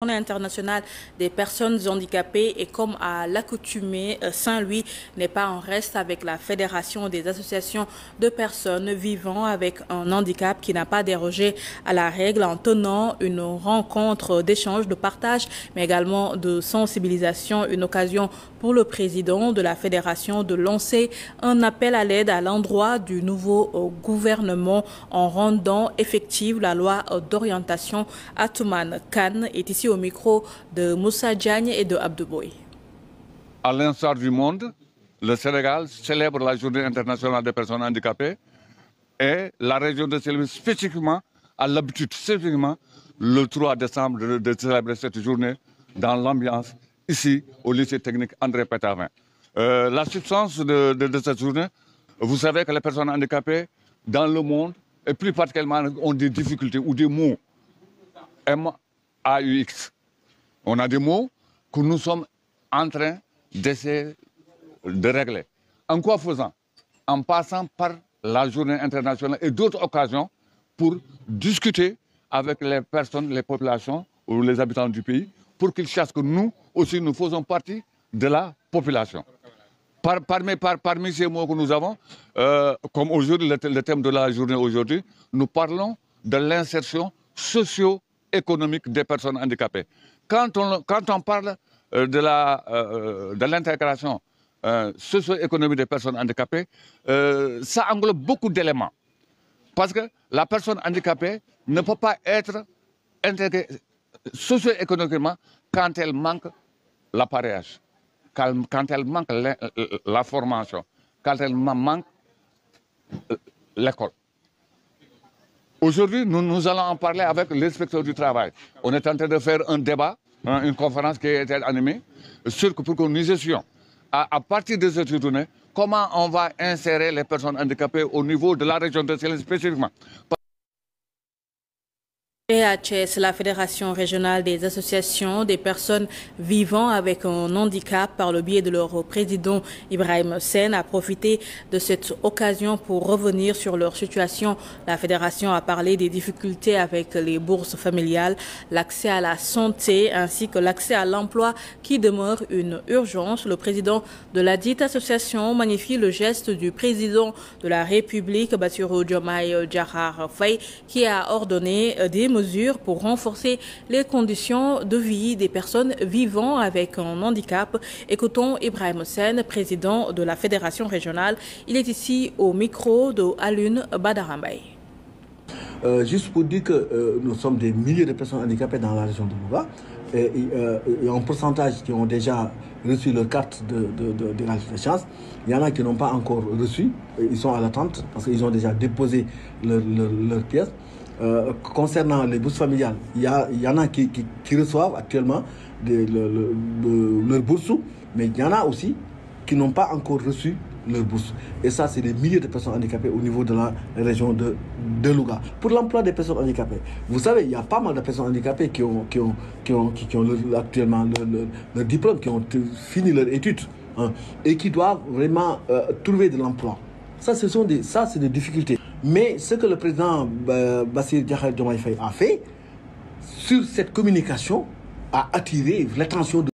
Journée internationale des personnes handicapées et comme à l'accoutumée, Saint-Louis n'est pas en reste avec la Fédération des associations de personnes vivant avec un handicap qui n'a pas dérogé à la règle en tenant une rencontre d'échange, de partage, mais également de sensibilisation, une occasion pour le président de la Fédération de lancer un appel à l'aide à l'endroit du nouveau gouvernement en rendant effective la loi d'orientation. Atoumane Kane est ici au micro de Moussa Diagne et de Abdouboy. À l'instar du monde, le Sénégal célèbre la Journée internationale des personnes handicapées et la région de Saint-Louis spécifiquement a l'habitude le 3 décembre de célébrer cette journée dans l'ambiance ici au lycée technique André Pétavin. La substance de cette journée, vous savez que les personnes handicapées dans le monde et plus particulièrement ont des difficultés ou des mots M-A-U-X. On a des mots que nous sommes en train d'essayer de régler. En quoi faisant? En passant par la journée internationale et d'autres occasions pour discuter avec les personnes, les populations ou les habitants du pays pour qu'ils sachent que nous aussi nous faisons partie de la population. Parmi ces mots que nous avons, comme aujourd'hui le thème de la journée aujourd'hui, nous parlons de l'insertion socio-économique des personnes handicapées. Quand on parle de l'intégration socio-économique des personnes handicapées, ça englobe beaucoup d'éléments. Parce que la personne handicapée ne peut pas être intégrée socio-économiquement quand elle manque l'appareillage, quand elle manque la formation, quand elle manque l'école. Aujourd'hui, nous allons en parler avec l'inspecteur du travail. On est en train de faire un débat, une conférence qui a été animée, pour que nous essions, à partir de cette journée, comment on va insérer les personnes handicapées au niveau de la région de Saint-Louis spécifiquement. PHS, la Fédération régionale des associations des personnes vivant avec un handicap, par le biais de leur président Ibrahim Sène, a profité de cette occasion pour revenir sur leur situation. La Fédération a parlé des difficultés avec les bourses familiales, l'accès à la santé ainsi que l'accès à l'emploi qui demeure une urgence. Le président de la dite association magnifie le geste du président de la République, Bassirou Diomaye Diakhar Faye, qui a ordonné des mesures pour renforcer les conditions de vie des personnes vivant avec un handicap. Écoutons Ibrahim Sène, président de la Fédération régionale. Il est ici au micro de Alun Badarambay. Juste pour dire que nous sommes des milliers de personnes handicapées dans la région de Louga et un pourcentage qui ont déjà reçu leur carte d'égalité de chance. Il y en a qui n'ont pas encore reçu, ils sont à l'attente parce qu'ils ont déjà déposé leur pièce. Concernant les bourses familiales, il y en a qui reçoivent actuellement leur bourse, mais il y en a aussi qui n'ont pas encore reçu leur bourse. Et ça, c'est des milliers de personnes handicapées au niveau de la région de Louga. Pour l'emploi des personnes handicapées, vous savez, il y a pas mal de personnes handicapées qui ont actuellement leur diplôme, qui ont fini leur étude, hein, et qui doivent vraiment trouver de l'emploi. Ça, c'est des difficultés. Mais ce que le président Bassirou Diomaye Faye a fait sur cette communication a attiré l'attention de